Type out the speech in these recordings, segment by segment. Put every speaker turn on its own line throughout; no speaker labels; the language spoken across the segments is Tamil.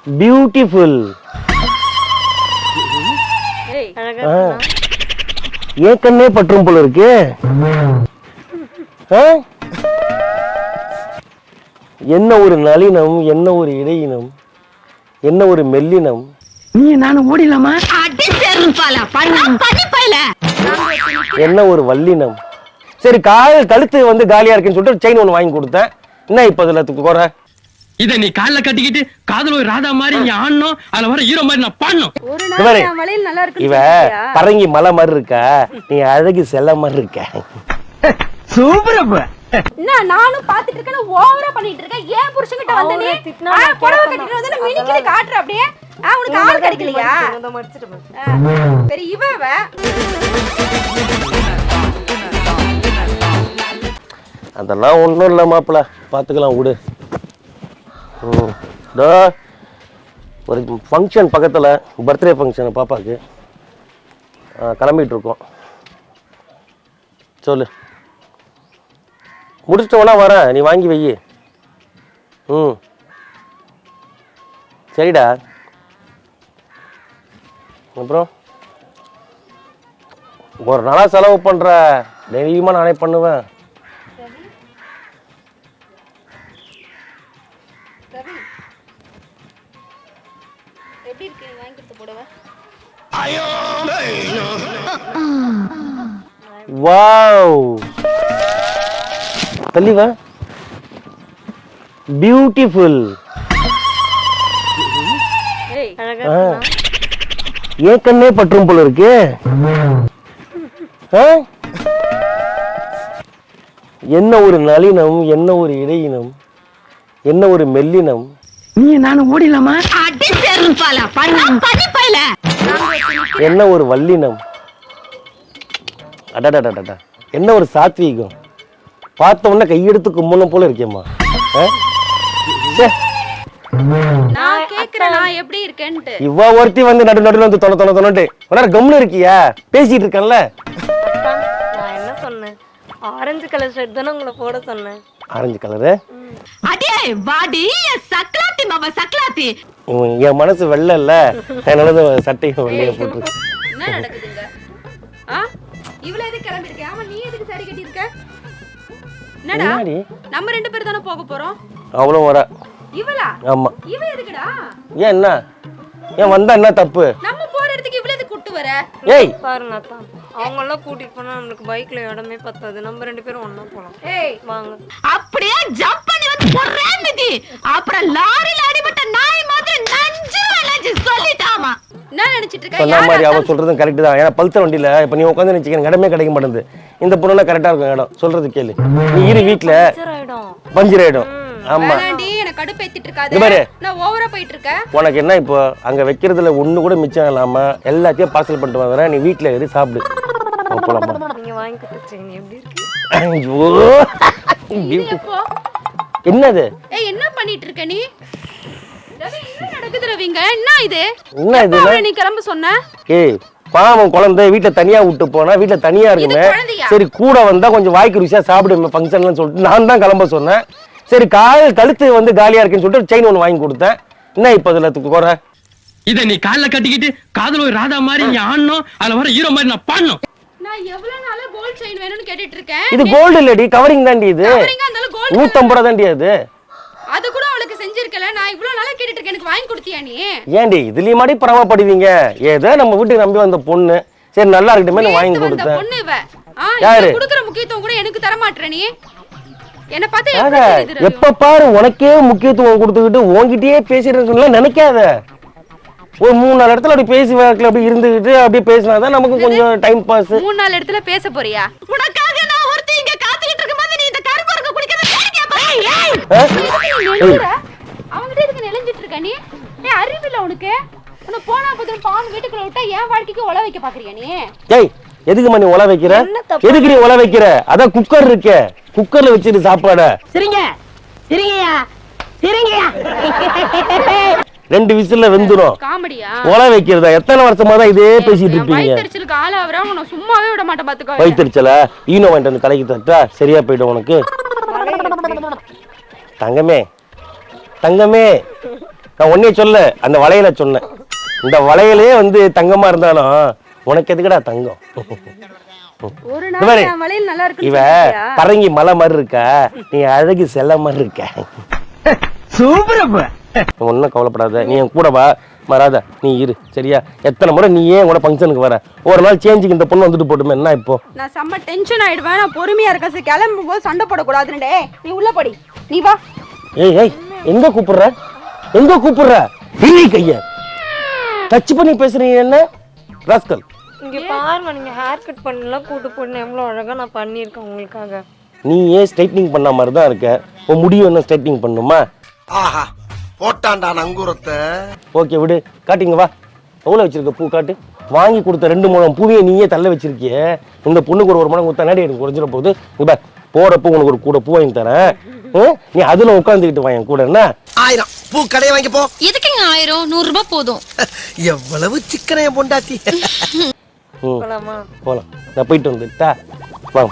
பியூட்டிஃபுல். ஏன் கண்ணே பற்றும் போல இருக்கு. என்ன ஒரு நளினம், என்ன ஒரு இடையினம், என்ன ஒரு மெல்லினம்.
நீ நானும் ஓடிலாமா?
என்ன ஒரு வல்லினம். சரி, கழுத்து வந்து காலியா இருக்குன்னு சொல்லிட்டு செயின் ஒண்ணு வாங்கி கொடுத்தேன். என்ன இப்ப அதுல குறை?
இத நீ கால்ல கட்டிக்கிட்டு காதுல ஒரு ராதா மாதிரி நீ ஆடணும், அதுல வர ஹீரோ மாதிரி நான் பாடணும்.
இவ பரங்கி மலை மாதிரி இருக்க, நீ அழகு செல்ல மாதிரி இருக்க.
சூப்பரப்ப
என்ன நானும் பாத்துட்டு இருக்கேன், ஓவரா பண்ணிட்டு இருக்கேன். ஏன் புருஷன்கிட்ட வந்து நீ புடவை கட்டிட்டு வந்து மினிக்கில காட்ற அப்படியே? உனக்கு ஆள் கிடைக்கலையா? சரி, இவ
அதெல்லாம் ஒன்றும் இல்லை மாப்பிள்ள, பார்த்துக்கலாம் விடு. ஒரு ஃபங்க்ஷன் பக்கத்தில், பர்த்டே ஃபங்க்ஷன் பாப்பாவுக்கு கிளம்பிட்டு இருக்கோம். சொல்லு, முடிச்சிட்டு வேணா வரேன், நீ வாங்கி வை. சரிடா. அப்புறம் ஒரு நாளாக செலவு பண்ணுற, தைரியமாக நானே பண்ணுவேன்.
எப்படி இருக்கு நீ வாங்கி கொடுத்த புடவை?
வாவ், தள்ளிவா, பியூட்டிஃபுல். ஏன் கண்ணே பற்றும் போல இருக்கு. என்ன ஒரு நளினம், என்ன ஒரு இடையினம், என்ன ஒரு மெல்லினம்.
நீ நானும் ஓடிலாமா?
என்ன ஒரு வல்லினம். அடடடடா, என்ன ஒரு சாத்வீகம். பார்த்த உடனே கையெடுத்து கும்பணும் போல இருக்கேம்மா.
நான் கேக்குறேன் நான் எப்படி இருக்கேன்ட்டு.
இவ ஒருத்தி வந்து நடுநடுல வந்து தொணட்டு கம்முன்னு இருக்கியா? பேசிட்டு இருக்கேன்ல.
நான் என்ன சொன்னேன்? ஆரஞ்சு கலர் ஷர்ட் தானே உங்களை போட சொன்னேன்.
Orange colour?
அடே வாடி சக்லாத்தி மாமா சக்லாத்தி.
என் மனசு வெள்ளை இல்ல, அதனால சட்டையும் வெள்ளைய போட்டு.
என்ன நடக்குதுங்க? இவ்வளவு எதுக்கு கிளம்பி இருக்க? ஆமா, நீ எதுக்கு சாரி கட்டி இருக்க? என்னடா, நம்ம ரெண்டு பேரும் தானே போக போறோம்.
அவ்வளவு வர
இவளா?
ஆமா.
இவ எதுக்குடா?
ஏன் என்ன? ஏன் வந்தா என்ன தப்பு?
நம்ம போற இடத்துக்கு இவள எதுக்கு கூட்டி வர?
ஏய்
பாருங்க அத்தா, அவங்க எல்லாம் கூட்டிட்டு போனா நமக்கு பைக்ல இடமே பத்தாது. நம்ம ரெண்டு பேரும் ஒண்ணா போலாம்.
ஏய்
வாங்க. அப்படியே ஜம்ப் பண்ணி வந்து போறே மிதி. அப்புறம் லாரில அடிபட்ட நாய் மாதிரி நஞ்சு சொல்லிட்டாமா.
என்ன நினைச்சிட்டு இருக்க?
சொன்ன மாதிரி அவ சொல்றதும் கரெக்ட் தான். ஏன்னா பல்சர் வண்டியில இப்ப நீ உட்காந்து நினைச்சிக்க இடமே கிடைக்க மாட்டேங்குது. இந்த பொண்ணுல கரெக்டா இருக்கும் இடம். சொல்றது கேளு. நீ இரு வீட்ல பஞ்சர் ஆயிடும். ஆமா,
வேண்டாண்டி, எனக்கு கடுப்பேத்திட்டு இருக்காத. நான் ஓவரா போயிட்டு இருக்க.
உனக்கு என்ன இப்போ அங்க வைக்கிறதுல ஒண்ணு கூட மிச்சம் இல்லாம எல்லாத்தையும் பார்சல் பண்ணிட்டு வாங்குறேன். நீ வீட்ல ஏறி சாப்பிடு. போலாமா?
நீங்க வாங்கி கொடுத்தீங்க எப்படி இருக்கு?
ஐயோ, என்னது?
ஏய், என்ன பண்ணிட்டு இருக்க நீ? ரவி, என்ன நடக்குது ரவிங்க? என்ன இது?
என்ன இது?
நீ கிளம்ப சொன்ன?
ஏய், பாவம் குழந்தை வீட்டுல தனியா விட்டு போனா வீட்டுல தனியா இருக்குமே. சரி, கூட வந்தா கொஞ்சம் வாய்க்கு ருசியா சாப்பிடுமே ஃபங்க்ஷன்லாம் சொல்லிட்டு நான் தான் கிளம்ப சொன்னேன். சரி, கழுத்து வந்து காலியா இருக்குன்னு சொல்லிட்டு செயின் ஒண்ணு வாங்கி கொடுத்தேன். என்ன இப்ப அதுல குறை?
இத நீ கால்ல கட்டிக்கிட்டு காதுல ஒரு ராதா மாதிரி நீ ஆடணும், அதுல வர ஹீரோ மாதிரி நான் பாடணும்.
நான் எவ்வளவு நாளா கோல்ட் செயின் வேணும்னு கேட்டிட்டு இருக்கேன்.
இது கோல்ட் இல்லடி, கவரிங் தாண்டி. இது 150 ரூபாய் தாண்டி. அது
கூட அவளுக்கு செஞ்சிருக்கல. நான் இவ்வளவு நாளா கேட்டிட்டு இருக்கேன், எனக்கு வாங்கி கொடுத்தியா நீ?
ஏன்டி இதுலயே மாடி பரமப்படுவீங்க? ஏதோ நம்ம வீட்டுக்கு நம்பி வந்த பொண்ணு, சரி நல்லா இருக்கட்டுமே வாங்கி கொடுத்தேன்.
பொண்ணு இவ.
யாரு
குடுக்குற முக்கியத்துவம் கூட எனக்கு தர மாட்டற நீ? என்ன பார்த்து
எப்ப பாரு உனக்கே முக்கியத்துவம் கொடுத்துக்கிட்டு உன்கிட்டயே பேசிட்டு நினைக்காத. ஒரு 3-4 இடத்துல அப்படி பேசி வாக்கல அப்படி இருந்துகிட்டு அப்படியே பேசினாதான் நமக்கு கொஞ்சம் டைம் பாஸ்.
3-4 இடத்துல பேச போறியா?
உனக்காக நான் ஒருத்தி இங்க காத்துக்கிட்டு இருக்கும்போது நீ இந்த கருப்பரங்க குடிக்கிறத கேட்க பாரு.
அவங்கிட்ட எதுக்கு நெலஞ்சிட்டு இருக்க நீ? ஏய், அறிவில்ல உனக்கு? உன போனா போதும் பான் வீட்டுக்குள்ள விட்டா என் வாழ்க்கைக்கு ஒல வைக்க பாக்குறியா நீ?
ஏய், எதுக்கு நீ ஒல வைக்கிற? எதுக்கு நீ ஒல வைக்கிற? அத குக்கர் இருக்கே, குக்கர்ல வச்சிரு சாப்பாட.
சரிங்க சரிங்கயா சரிங்கயா.
2 விசில்ல வெந்துரும்.
காமெடியா?
ஒல வைக்கிறதா? எத்தனை வருஷமா தான் இதே பேசிட்டு இருப்பீங்க.
வயித்தெரிச்சலுக்கு ஆள அவரா உன்னை சும்மாவே விட மாட்டேன் பாத்துக்கோ.
வயித்தெரிச்சல ஈனோ வாங்கிட்டு வந்து கலக்கி தட்டா சரியா போய்டும் உனக்கு. தங்கமே தங்கமே நான் ஒன்னே சொல்ல அந்த வளையல சொன்னேன். இந்த வளையலே வந்து தங்கமா இருந்தாலும் உனக்கு எதுக்குடா தங்கம்?
ஒரு நாள் என் வளையல் நல்லா இருக்கு.
இவ பரங்கி மலை மாதிரி இருக்கா, நீ அழகு செல்ல மாதிரி இருக்க.
சூப்பர்.
ஒன்னும் கவலைப்படாத, நீ என் கூட வா. மறாத நீ இரு சரியா? எத்தனை முறை நீ ஏன் கூட ஃபங்க்ஷனுக்கு வர? ஒரு நாள் சேஞ்சுக்கு இந்த பொண்ணு வந்துட்டு போட்டுமே என்ன இப்போ?
நான் செம்ம டென்ஷன் ஆயிடுவேன். நான் பொறுமையா இருக்கேன். சரி கிளம்பும் போது சண்டை போடக்கூடாதுன்னு. நீ உள்ள படி, நீ வா.
ஏய் ஏய் எங்க கூப்பிடுற? எங்க கூப்பிடுற? இல்லை கைய டச் பண்ணி பேசுறீங்க என்ன ராஸ்கல்?
இங்க பாருங்க, நீங்க ஹேர் கட் பண்ணலாம் கூட்டு போட்டு எவ்வளவு அழகா நான் பண்ணியிருக்கேன் உங்களுக்காக.
நீ ஏன் ஸ்ட்ரைட்னிங் பண்ண மாதிரி தான் இருக்க. உன் முடியும் என்ன ஸ்ட்ரைட்னிங் பண்ணுமா?
ஆஹா போட்டான்டா நங்கூரத்தை.
ஓகே விடு, காட்டிங்க வா. எவ்வளோ வச்சிருக்க பூ காட்டு. வாங்கி கொடுத்த 2 முழம் பூவையை நீயே தள்ள வச்சிருக்கிய. இந்த பொண்ணுக்கு ஒரு முழம் கொடுத்தா நாடி எனக்கு குறைஞ்சிட போகுது. இப்போ போறப்போ உனக்கு ஒரு கூட பூ வாங்கி தரேன். நீ அதுல உட்காந்துக்கிட்டு வா என் கூட. என்ன
1000 பூ கடையை வாங்கி போ.
எதுக்குங்க 1000 100 ரூபாய் போதும்.
எவ்வளவு சிக்கனைய பொண்டாட்டி.
போலாம். நான் போயிட்டு வந்துட்டா வா.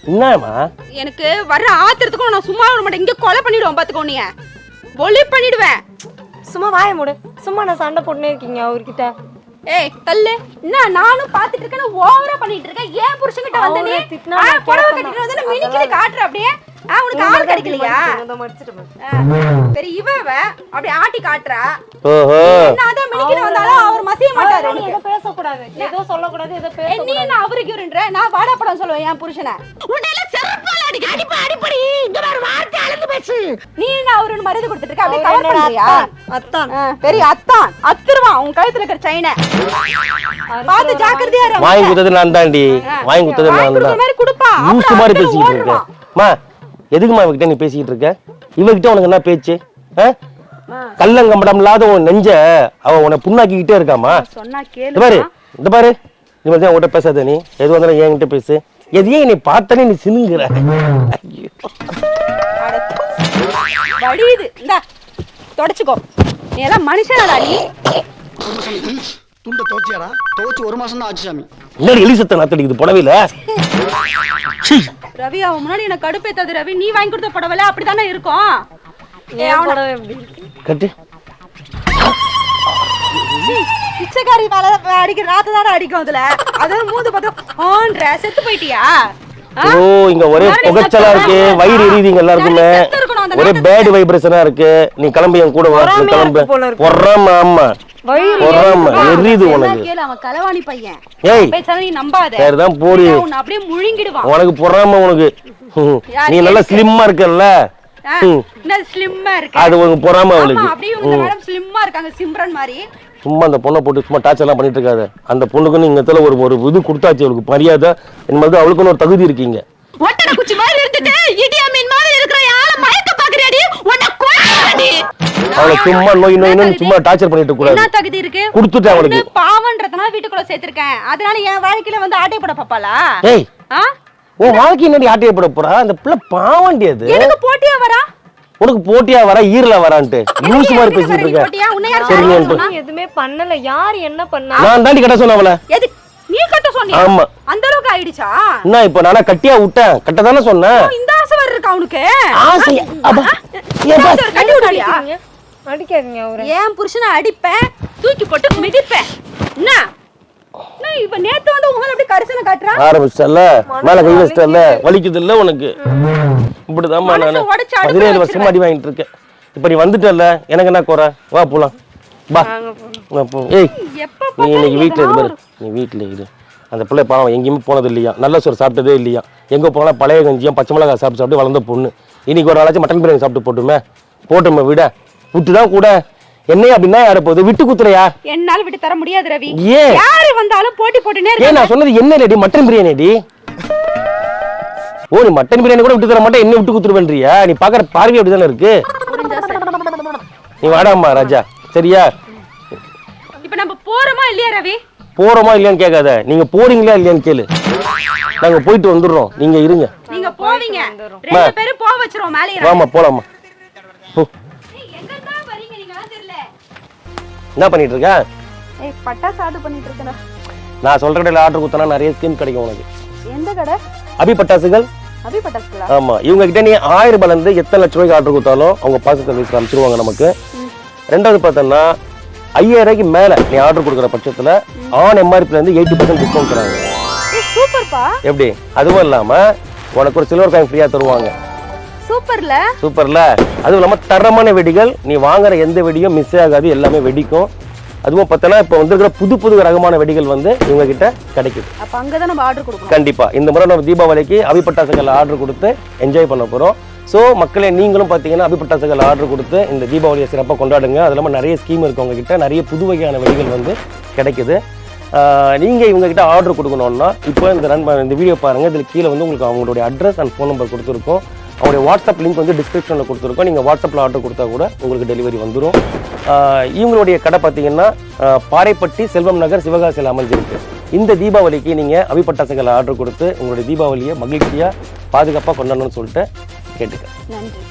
என்னம்மா
எனக்கு வர்ற ஆத்திரத்துக்கும் நான் சும்மா விட மாட்டேன். இங்க கொலை பண்ணிடுவேன் பாத்துக்கோ. நீ ஒளி பண்ணிடுவேன்.
சும்மா வாய மூடு. சும்மா நான் சண்டை போட்டுனே இருக்கீங்க அவர்கிட்ட.
ஏய் தள்ளு. என்ன நானும் பாத்துட்டு இருக்கேன், ஓவரா பண்ணிட்டு இருக்கேன். ஏன் புருஷன்கிட்ட வந்த நீ? புடவை கட்டிட்டு வந்து மினிக்கில காட்டுற அப்படியே. உனக்கு ஆள் கிடைக்கலையா? சரி இவ அப்படியே ஆட்டி காட்டுறா.
ஓஹோ
என்னதான் மினிக்கில வந்தாலும் அவர் மசிய மாட்டாரு.
நீ எதை பேசக்கூடாது, ஏதோ சொல்லக்கூடாது, எதை பேச.
நீ நான் அவருக்கு இருன்ற நான் வாடா படம் சொல்லுவேன் என் புருஷனை.
உடனே செருப்பால அடிப்படி இங்க வர வார்த்தை அளந்து பேசு.
நீ நான் அவருக்கு மரியாதை கொடுத்துட்டு இருக்க, அப்படியே கவர் பண்றியா?
அத்தான்
பெரிய அத்தான் அத்துருவான் உன் கழுத்துல இருக்கிற செயினை. பாத்து ஜாக்கிரதையா இரு.
வாங்கி கொடுத்தது நான் தாண்டி. வாங்கி கொடுத்தது நான் தான்.
மாதிரி குடுப்பா.
லூசு மாதிரி பேசிக்கிட்டு இருக்க. மா எதுக்குமா இவகிட்ட நீ பேசிக்கிட்டு இருக்க? இவகிட்ட உனக்கு என்ன பேச்சு? கள்ளங்கம்படம் இல்லாத உன் நெஞ்ச அவ உன்னை புண்ணாக்கிக்கிட்டே இருக்காமா?
சொன்னா
இந்த
கேளு.
பாரு இந்த பாரு, நீ வந்து உன்கிட்ட பேசாத. நீ எது வந்தாலும் என்கிட்ட பேசு. எதையே நீ பார்த்தானே நீ சினுங்குற.
வடியுது. இந்தா தொடச்சுக்கோ. நீ எல்லாம் மனுஷனாடா நீ.
துண்ட தோச்சியாடா? தோச்சி 1 மாசம் தான் ஆச்சு சாமி.
என்னடி எலிசத்தை நாத்தடிக்குது புடவையில?
ரவி அவன் முன்னாடி எனக்கு கடுப்பேத்தாது. ரவி நீ வாங்கி கொடுத்த புடவைல அப்படித்தானே இருக்கும்.
புடவை எப்படி இருக்கு?
கட்டு.
பிச்சைக்காரி மேல அடிக்கிற ராத்து தானே அடிக்கும். அதுல அதாவது மூந்து பார்த்தா செத்து போயிட்டியா?
ஓ இங்க ஒரே புகைச்சலா இருக்கு, வயிறு எரியுதுங்க எல்லாருக்குமே. ஒரே பேட் வைப்ரேஷனா இருக்கு. நீ கிளம்பி என் கூட வா. கிளம்பு. பொறாம. ஆமா பொறாம எரியுது உனக்கு.
கேளு, அவன் களவாணி பையன்.
ஏய்
பேசாத நீ நம்பாத.
சரிதான் போடி.
உன்னை அப்படியே முழுங்கிடுவான்.
உனக்கு பொறாம உனக்கு. நீ நல்லா ஸ்லிம்மா இருக்கல்ல.
என்ன ஸ்லிம்மா இருக்கு?
அது உனக்கு பொறாம
ஆமா
அவளுக்கு.
அப்படியே உங்க மேடம் ஸ்லிம்மா இருக்காங்க சிம்ரன் மாதிரி.
சும்மா அந்த பொண்ணை போட்டு சும்மா டார்ச்சர் எல்லாம் பண்ணிட்டு இருக்காத. அந்த பொண்ணுக்கு நீங்க இடத்துல ஒரு இது கொடுத்தாச்சு அவளுக்கு மரியாதை. என்ன மாதிரி அவளுக்குன்னு ஒரு தகுதி இருக்கீங்க.
ஒட்டட குச்சி மாதிரி இருந்துட்டு இடியா மீன் மாதிரி இருக்கிற ஆள மயக்க பாக்குறியாடி? உன்னை கொல்றடி.
அவளை சும்மா நோய் சும்மா டார்ச்சர் பண்ணிட்டு கூடாது.
என்ன தகுதி இருக்கு?
கொடுத்துட்டேன் அவளுக்கு.
பாவன்றதுனால வீட்டுக்குள்ள சேர்த்திருக்கேன். அதனால என் வாழ்க்கையில வந்து ஆட்டை போட பாப்பாளா?
ஏய் உன் வாழ்க்கை என்னடி ஆட்டையை போட போறா? அந்த பிள்ளை பாவண்டி. அது
எனக்கு போட்டியா வரா?
உனக்கு போட்டியா வரா? ஈரல வரான்ட்டு லூசு மாதிரி பேசிட்டு இருக்க.
எதுவுமே பண்ணல. யார் என்ன பண்ணா?
நான் தாண்டி கட்ட சொன்ன அவளை.
எது நீ கட்ட சொன்னியா?
ஆமா.
அந்த அளவுக்கு ஆயிடுச்சா?
என்ன இப்ப நானா கட்டியா விட்டேன்? கட்ட தானே சொன்னேன்.
இந்த ஆசை வர இருக்கா உனக்கு?
ஆசை அப்பா ஏப்பா
கட்டி விடுறியா?
அடிக்காதீங்க அவரை.
ஏன் புருஷனை அடிப்பேன், தூக்கி போட்டு மிதிப்பேன். என்ன இப்ப நேத்து வந்து உங்களை அப்படியே கரிசனை காட்டுறா?
ஆரம்பிச்சல மேல கை வச்சிட்டல வலிக்குது இல்ல உனக்கு? இப்படிதாம்மா நானு 17 வருஷமா அடி வாங்கிட்டு இருக்கேன். இப்ப நீ வந்துட்டல, எனக்கு என்ன குறை? வா போலாம் வா. ஏய் நீ இன்னைக்கு வீட்டுல இரு பாரு. நீ வீட்டுல இரு. அந்த பிள்ளை பாவம் எங்கேயுமே போனது இல்லையா, நல்ல சோறு சாப்பிட்டதே இல்லையா. எங்க போனா பழைய கஞ்சியும் பச்சை மிளகாய் சாப்பிட்டு சாப்பிட்டு வளர்ந்த பொண்ணு. இன்னைக்கு ஒரு நாளாச்சும் மட்டன் பிரியாணி சாப்பிட்டு போட்டுமே விட விட்டுதான் கூட. என்னைய அப்படின்னா யார போகுது? விட்டு குத்துறையா?
என்னால விட்டு தர முடியாது ரவி.
ஏன்
யாரு வந்தாலும் போட்டி போட்டுனே
இருக்க. நான் சொன்னது என்ன இல்லடி, மட்டன் பிரியாணி டி. ஓ நீ மட்டன் பிரியாணி கூட விட்டு தர மாட்டே, என்ன விட்டு குத்துருவேன்றியா? நீ பாக்குற பார்வை அப்படிதானே இருக்கு. நீ வாடாம்மா ராஜா சரியா?
இப்ப நம்ம போறோமா இல்லையா ரவி?
போறோமா இல்லையான்னு கேட்காத, நீங்க போறீங்களா இல்லையான்னு கேளு. நாங்க போயிட்டு வந்துடுறோம், நீங்க இருங்க.
நீங்க போவீங்க, 2 பேரும் போக வச்சிரோம் மேலே.
வாமா போலாமா.
எங்க தான் வரீங்க நீங்கலாம் தெரியல.
என்ன பண்ணிட்டு இருக்க?
ஏய் பட்டாசு ஆர்டர் பண்ணிட்டு இருக்கேன்.
நான் சொல்ற கடையில ஆர்டர் கொடுத்தனா நிறைய ஸ்கீம் கிடைக்கும் உனக்கு.
எந்த கடை?
அபி பட்டாசுகள்.
அபி பட்டாசுகளா?
ஆமா, இவங்க கிட்ட நீ 1000 ரூபாயில இருந்து எத்தனை லட்சம் ரூபாய்க்கு ஆர்டர் கொடுத்தாலும் அவங்க பாசத்தை வீட்டுக்கு அனுப்பிச்சிருவாங்க நமக்கு. ரெண்டாவது பார்த்தோம்னா 5000 ரூபாய்க்கு மேல நீ ஆர்டர் கொடுக்குற பட்சத்துல ஆன் எம்ஆர்பில இருந்து 80% டிஸ்கவுண்ட் தராங்க.
சூப்பர்ப்பா.
எப்படி? அதுவும் இல்லாம உனக்கு ஒரு சில்வர் காயின் ஃப்ரீயா தருவாங்க.
சூப்பர்ல.
சூப்பர்ல. அதுவும் இல்லாம தரமான வெடிகள், நீ வாங்குற எந்த வெடியும் மிஸ் ஆகாது, எல்லாமே வெடிக்கும். அதுவும் பார்த்தனா இப்போ வந்திருக்கிற புது ரகமான வெடிகள் வந்து இவங்க கிட்ட கிடைக்குது.
அப்ப அங்கதான் நம்ம ஆர்டர் கொடுக்கணும்.
கண்டிப்பா இந்த முறை நம்ம தீபாவளிக்கு அபிபட்டாசுகள் ஆர்டர் கொடுத்து என்ஜாய் பண்ண போறோம். ஸோ மக்களே நீங்களும் பார்த்தீங்கன்னா அபிபட்டாசுகள் ஆர்டர் கொடுத்து இந்த தீபாவளியை சிறப்பாக கொண்டாடுங்க. அது இல்லாமல் நிறைய ஸ்கீம் இருக்கு உங்ககிட்ட, நிறைய புது வகையான வெடிகள் வந்து கிடைக்குது. நீங்கள் இவங்ககிட்ட ஆர்டர் கொடுக்கணும்னா இப்போ இந்த வீடியோ பாருங்கள். இதில் கீழே வந்து உங்களுக்கு அவங்களுடைய அட்ரஸ் அண்ட் ஃபோன் நம்பர் கொடுத்துருக்கோம். அவங்களுடைய வாட்ஸ்அப் லிங்க் வந்து டிஸ்கிரிப்ஷனில் கொடுத்துருக்கோம். நீங்கள் வாட்ஸ்அப்பில் ஆர்டர் கொடுத்தா கூட உங்களுக்கு டெலிவரி வந்துடும். இவங்களுடைய கடை பார்த்தீங்கன்னா பாறைப்பட்டி செல்வம் நகர் சிவகாசியில் அமைஞ்சிருக்கு. இந்த தீபாவளிக்கு நீங்கள் அபிபட்டாசுகளை ஆர்டர் கொடுத்து உங்களுடைய தீபாவளியை மகிழ்ச்சியாக பாதுகாப்பாக கொண்டாடணும்னு சொல்லிட்டு கேட்டுக்க.
நன்றி.